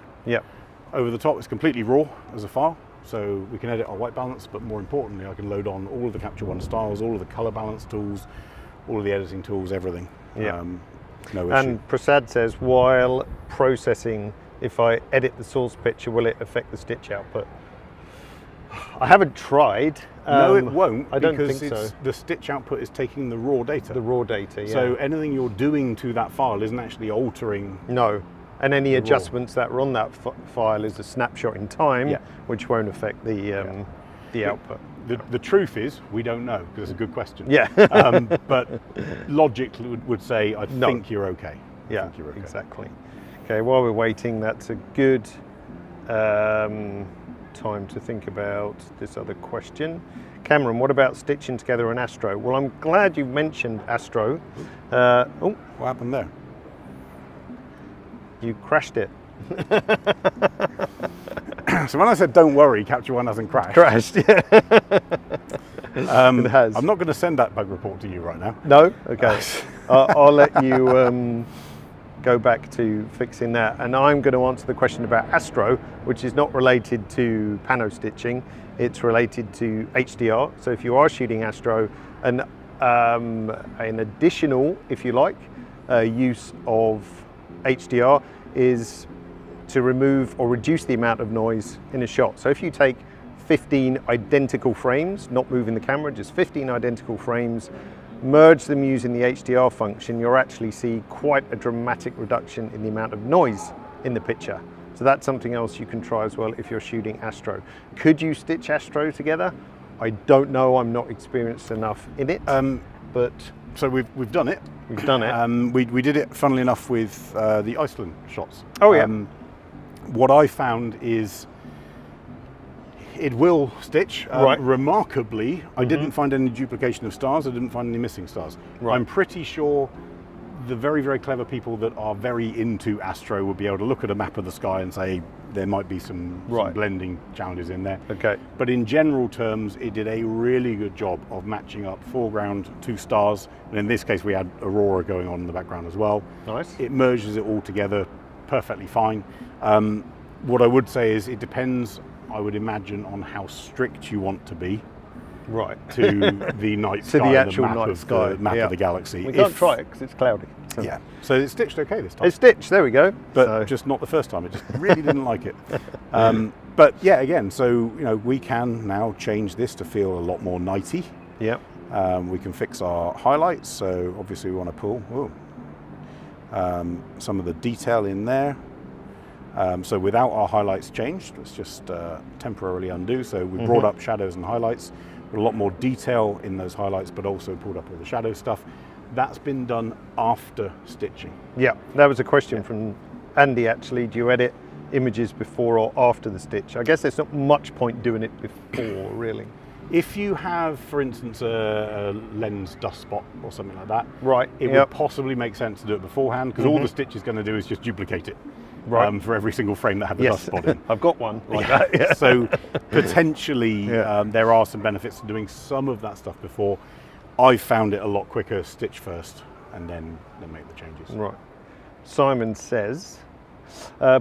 B: Over the top, it's completely raw as a file, so we can edit our white balance, but more importantly, I can load on all of the Capture One styles, all of the color balance tools, all of the editing tools, everything. No issue.
A: And Prasad says, while processing, if I edit the source picture, will it affect the stitch output? I haven't tried.
B: No, it won't.
A: I don't
B: because
A: think so.
B: The stitch output is taking the raw data.
A: The raw data, yeah.
B: So anything you're doing to that file isn't actually altering.
A: No. And any adjustments that are on that file is a snapshot in time, which won't affect the output.
B: The truth is, we don't know, because it's a good question.
A: Yeah.
B: But logic would say, I think you're okay.
A: Yeah, exactly. Okay, while we're waiting, that's a good time to think about this other question. Cameron, what about stitching together an Astro? Well, I'm glad you mentioned Astro.
B: What happened there?
A: You crashed it.
B: So when I said don't worry, Capture One hasn't crashed.
A: Crashed, yeah. It has.
B: I'm not going to send that bug report to you right now.
A: No? Okay. I'll let you go back to fixing that. And I'm going to answer the question about Astro, which is not related to pano stitching. It's related to HDR. So if you are shooting Astro, an additional, if you like, use of HDR is to remove or reduce the amount of noise in a shot. So if you take 15 identical frames, not moving the camera, just 15 identical frames, merge them using the HDR function, you'll actually see quite a dramatic reduction in the amount of noise in the picture. So that's something else you can try as well if you're shooting Astro. Could you stitch Astro together? I don't know, I'm not experienced enough in it, but...
B: So we've done it.
A: We've done it.
B: We did it, funnily enough, with the Iceland shots.
A: Oh yeah.
B: What I found is it will stitch. Remarkably, I didn't find any duplication of stars. I didn't find any missing stars. I'm pretty sure the very, very clever people that are very into Astro will be able to look at a map of the sky and say there might be some blending challenges in there.
A: Okay.
B: But in general terms, it did a really good job of matching up foreground, 2 stars, and in this case we had Aurora going on in the background as well.
A: Nice.
B: It merges it all together perfectly fine. What I would say is it depends I would imagine, on how strict you want to be
A: Right.
B: to the night sky,
A: the actual
B: map
A: night
B: of
A: sky,
B: the map
A: yeah.
B: of the galaxy.
A: We can't try it because it's cloudy. So.
B: Yeah, so it's stitched okay this time.
A: It's stitched, there we go.
B: But
A: So-
B: just not the first time. It just really didn't like it. But yeah, again, so we can now change this to feel a lot more nighty.
A: Yeah.
B: We can fix our highlights. So obviously we want to pull some of the detail in there. So without our highlights changed, let's just temporarily undo. So we brought up shadows and highlights. A lot more detail in those highlights, but also pulled up all the shadow stuff. That's been done after stitching.
A: Yeah, that was a question from Andy actually. Do you edit images before or after the stitch? I guess there's not much point doing it before, really.
B: If you have, for instance, a lens dust spot or something like that,
A: Right,
B: it would possibly make sense to do it beforehand, because all the stitch is going to do is just duplicate it.
A: Right.
B: For every single frame that had the dust spot in.
A: I've got one like that. Yeah.
B: So potentially there are some benefits to doing some of that stuff before. I found it a lot quicker, stitch first and then make the changes.
A: Right. Simon says,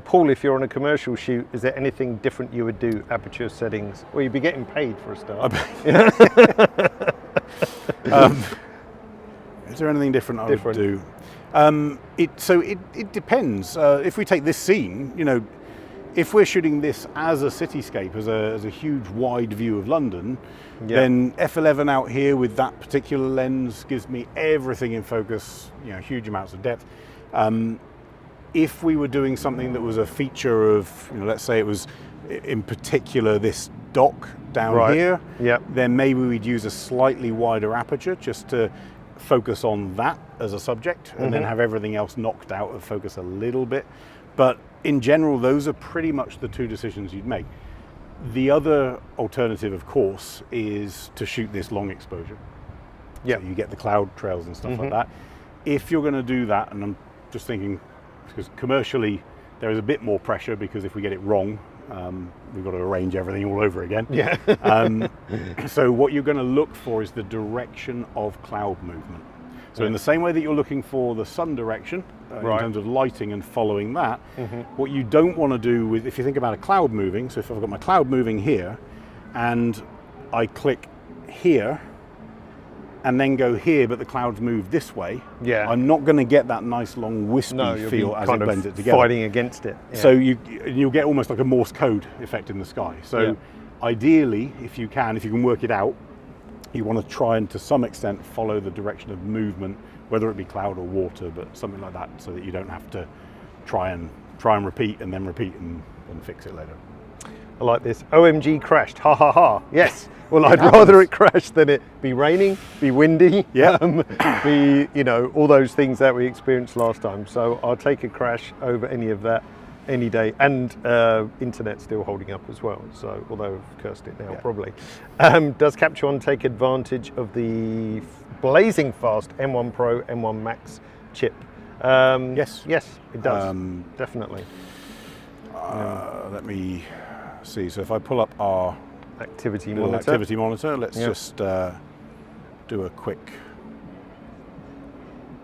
A: Paul, if you're on a commercial shoot, is there anything different you would do? Aperture settings? Well, you'd be getting paid for a start.
B: Is there anything different I would do? It depends. If we take this scene, if we're shooting this as a cityscape, as a huge wide view of London, then f11 out here with that particular lens gives me everything in focus, huge amounts of depth. If we were doing something that was a feature of, let's say it was in particular this dock down here, then maybe we'd use a slightly wider aperture just to focus on that as a subject and then have everything else knocked out of focus a little bit. But in general, those are pretty much the two decisions you'd make. The other alternative, of course, is to shoot this long exposure. Yeah, so you get the cloud trails and stuff like that. If you're going to do that, and I'm just thinking, because commercially there is a bit more pressure, because if we get it wrong, we've got to arrange everything all over again. Yeah. So what you're going to look for is the direction of cloud movement. So in the same way that you're looking for the sun direction in terms of lighting and following that, what you don't want to do with, if you think about a cloud moving, so if I've got my cloud moving here and I click here and then go here, but the clouds move this way, I'm not going to get that nice long wispy feel as it blends it together.
A: Fighting against it.
B: So you'll get almost like a Morse code effect in the sky. So ideally, if you can work it out, you want to try and to some extent follow the direction of movement, whether it be cloud or water, but something like that, so that you don't have to try and repeat and then repeat and fix it later.
A: I like this. OMG crashed, ha ha ha. Yes. Well, I'd rather it crash than it be raining, be windy, be, all those things that we experienced last time. So I'll take a crash over any of that any day. And internet's still holding up as well. So, although I've cursed it now, probably. Does Capture One take advantage of the blazing fast M1 Pro, M1 Max chip? Yes, it does. Definitely.
B: Let me see. So if I pull up our
A: activity
B: monitor, let's just do a quick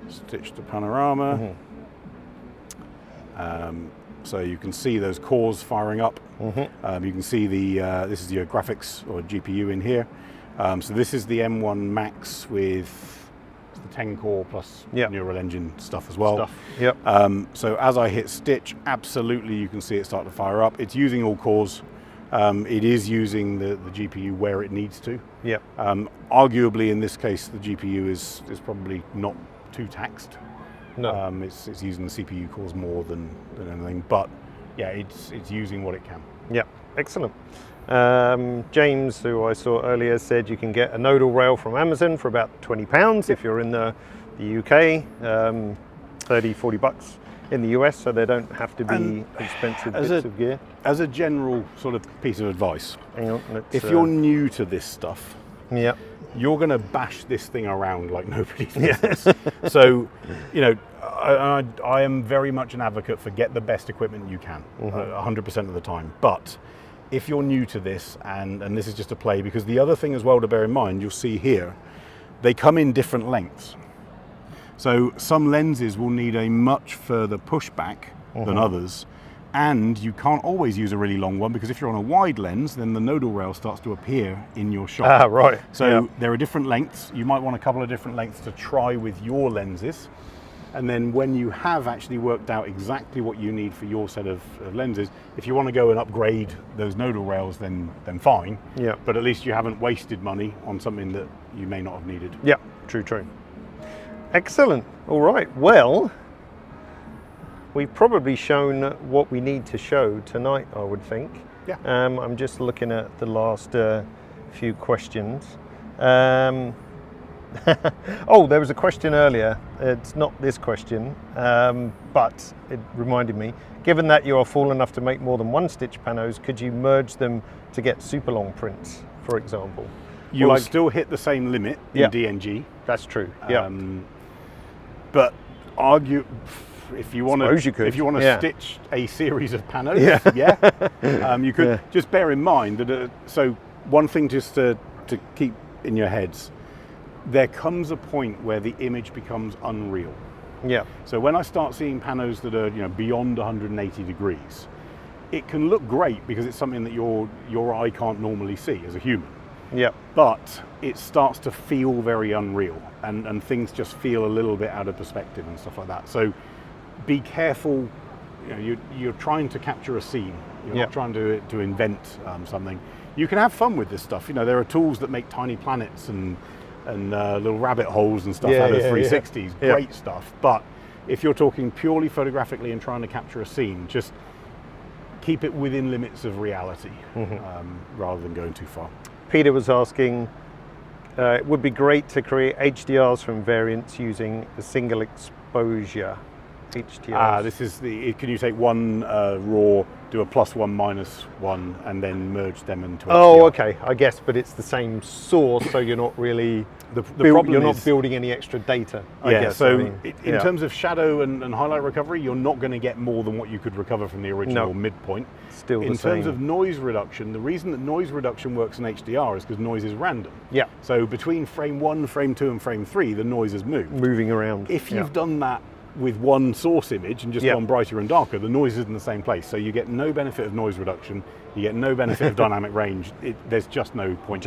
B: stitch to panorama. So you can see those cores firing up. You can see this is your graphics or GPU in here. So this is the M1 Max with the 10 core plus neural engine stuff as well. So as I hit stitch, absolutely you can see it start to fire up. It's using all cores. It is using the GPU where it needs to. Arguably in this case the GPU is probably not too taxed. No. It's using the CPU cores more than anything, but it's using what it can.
A: Excellent. James, who I saw earlier, said you can get a nodal rail from Amazon for about £20 if you're in the UK, 30-40 bucks in the US, so they don't have to be expensive bits of gear.
B: As a general sort of piece of advice,
A: hang on,
B: if you're new to this stuff, you're going to bash this thing around like nobody's business. So, I am very much an advocate for get the best equipment you can, 100% of the time. But if you're new to this, and this is just a play, because the other thing as well to bear in mind, you'll see here, they come in different lengths. So some lenses will need a much further pushback than others, And you can't always use a really long one, because if you're on a wide lens, then the nodal rail starts to appear in your shot.
A: Ah, right.
B: So there are different lengths. You might want a couple of different lengths to try with your lenses. And then when you have actually worked out exactly what you need for your set of lenses, if you want to go and upgrade those nodal rails, then fine.
A: Yeah.
B: But at least you haven't wasted money on something that you may not have needed.
A: Yeah, true. Excellent. All right. Well, we've probably shown what we need to show tonight, I would think.
B: Yeah.
A: I'm just looking at the last few questions. Oh, there was a question earlier. It's not this question, but it reminded me. Given that you are full enough to make more than one stitch panos, could you merge them to get super long prints, for example?
B: You'll still hit the same limit in DNG.
A: That's true. Yeah.
B: But if you want to stitch a series of panos, you could. Just bear in mind that. So one thing just to keep in your heads. There comes a point where the image becomes unreal.
A: Yeah.
B: So when I start seeing panos that are beyond 180 degrees, it can look great because it's something that your eye can't normally see as a human.
A: Yeah.
B: But it starts to feel very unreal, and things just feel a little bit out of perspective and stuff like that. So be careful. You're trying to capture a scene. You're not trying to invent something. You can have fun with this stuff. There are tools that make tiny planets and little rabbit holes and stuff out of 360s, great stuff. But if you're talking purely photographically and trying to capture a scene, just keep it within limits of reality, rather than going too far.
A: Peter was asking, it would be great to create HDRs from variants using a single exposure. HDRs.
B: This is can you take one raw, do a +1, -1, and then merge them into HDR?
A: Oh, okay, I guess, but it's the same source, so you're not really you're not building any extra data. I guess.
B: So in terms of shadow and highlight recovery, you're not going to get more than what you could recover from the original midpoint.
A: Still
B: in
A: the same.
B: terms of noise reduction, the reason that noise reduction works in HDR is because noise is random.
A: Yeah.
B: So between frame 1, frame 2, and frame 3, the noise is moving
A: around.
B: If you've done that with one source image and just gone brighter and darker, the noise is in the same place. So you get no benefit of noise reduction, you get no benefit of dynamic range. There's just no point.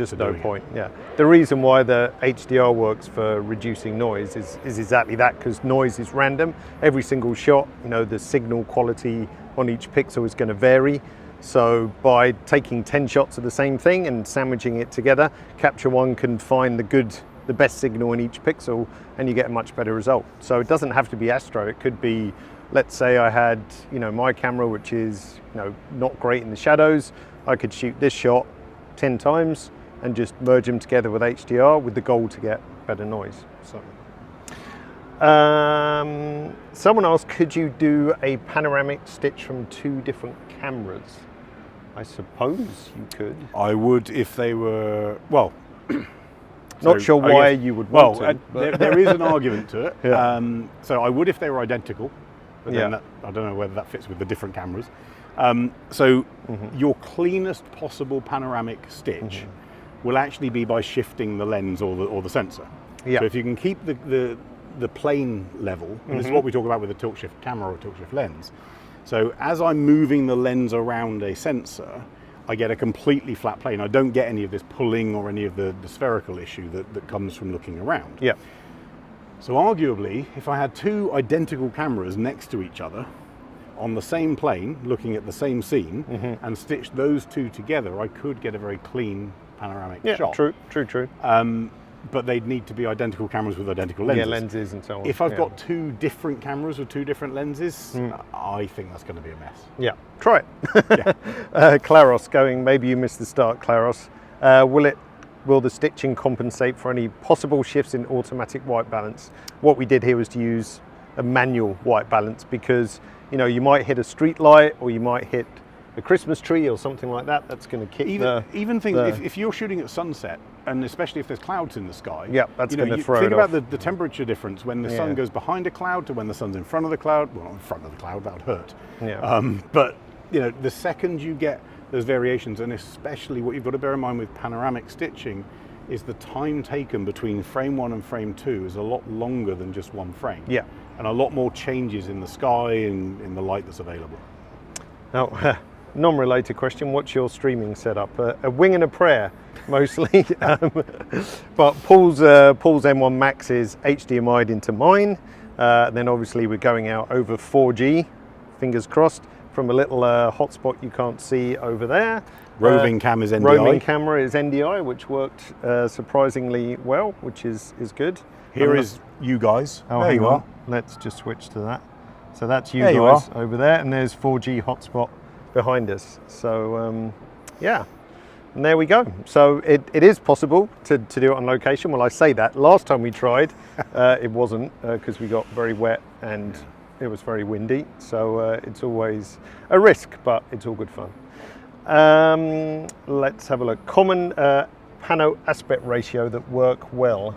A: Yeah. The reason why the HDR works for reducing noise is exactly that, because noise is random. Every single shot, the signal quality on each pixel is going to vary. So by taking 10 shots of the same thing and sandwiching it together, Capture One can find the best signal in each pixel, and you get a much better result. So it doesn't have to be Astro. It could be, let's say I had, my camera, which is, not great in the shadows. I could shoot this shot 10 times and just merge them together with HDR with the goal to get better noise. So, someone asked, could you do a panoramic stitch from 2 different cameras? I suppose you could.
B: I would if they were, well,
A: not sure why you would want to.
B: There is an argument to it.
A: Yeah.
B: So I would if they were identical, but then I don't know whether that fits with the different cameras. Your cleanest possible panoramic stitch will actually be by shifting the lens or the sensor. Yeah. So if you can keep the plane level, and this is what we talk about with a tilt shift camera or tilt shift lens. So as I'm moving the lens around a sensor, I get a completely flat plane. I don't get any of this pulling or any of the spherical issue that comes from looking around.
A: Yeah.
B: So arguably, if I had 2 identical cameras next to each other on the same plane, looking at the same scene, and stitched those 2 together, I could get a very clean panoramic shot.
A: True.
B: But they'd need to be identical cameras with identical lenses.
A: Yeah, lenses and so on.
B: If I've got 2 different cameras with 2 different lenses, I think that's going to be a mess.
A: Yeah, try it. Claros going, maybe you missed the start, Claros. Will the stitching compensate for any possible shifts in automatic white balance? What we did here was to use a manual white balance, because you might hit a street light or you might hit a Christmas tree or something like that. That's going to kick
B: if you're shooting at sunset, and especially if there's clouds in the sky,
A: that's going to throw it off.
B: Think about the temperature difference when the sun goes behind a cloud to when the sun's in front of the cloud. Well, not in front of the cloud, that would hurt.
A: Yeah.
B: But the second you get those variations, and especially what you've got to bear in mind with panoramic stitching, is the time taken between frame 1 and frame 2 is a lot longer than just one frame.
A: Yeah.
B: And a lot more changes in the sky and in the light that's available.
A: Now, non-related question, what's your streaming setup? A wing and a prayer, mostly. But Paul's M1 Max is HDMI'd into mine. Then obviously we're going out over 4G, fingers crossed, from a little hotspot you can't see over there.
B: Roving cam is NDI.
A: Roving camera is NDI, which worked surprisingly well, which is good.
B: Here is you guys.
A: Oh,
B: there
A: hang
B: you
A: on.
B: are.
A: Let's just switch to that. So that's you
B: There you
A: guys
B: are.
A: over there, and there's 4G hotspot behind us. So yeah, and there we go. So it is possible to do it on location. Well, I say that. Last time we tried, it wasn't because we got very wet and it was very windy. So it's always a risk, but it's all good fun. Let's have a look. Common pano aspect ratio that work well.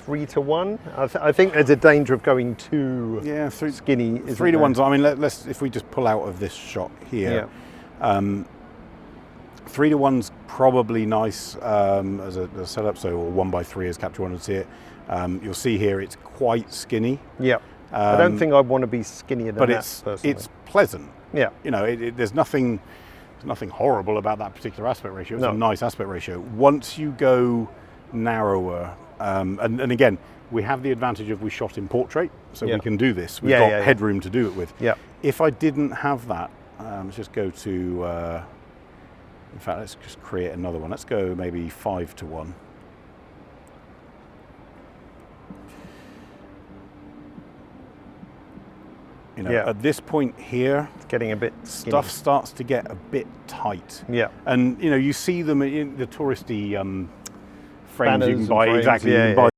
A: 3 to 1. I think there's a danger of going too skinny.
B: 3 to 1. I mean, let's if we just pull out of this shot here.
A: Yeah.
B: 3 to 1's probably nice as a setup. So 1:3 as Capture One would see it. You'll see here it's quite skinny.
A: Yeah. I don't think I'd want to be skinnier than
B: but
A: that.
B: But
A: personally.
B: it's pleasant.
A: Yeah.
B: You know, there's nothing horrible about that particular aspect ratio. It's
A: No.
B: a nice aspect ratio. Once you go narrower, and again, we have the advantage of we shot in portrait, so we can do this. We've got headroom to do it with.
A: Yeah.
B: If I didn't have that, let's just go to, in fact, let's just create another one. Let's go maybe 5 to 1. You know, at this point here,
A: It's getting a bit skinny.
B: stuff starts to get a bit tight.
A: Yeah.
B: And you know, you see them in the touristy frames
A: Banners
B: you can
A: and
B: buy.
A: frames,
B: Exactly,
A: yeah,
B: you can buy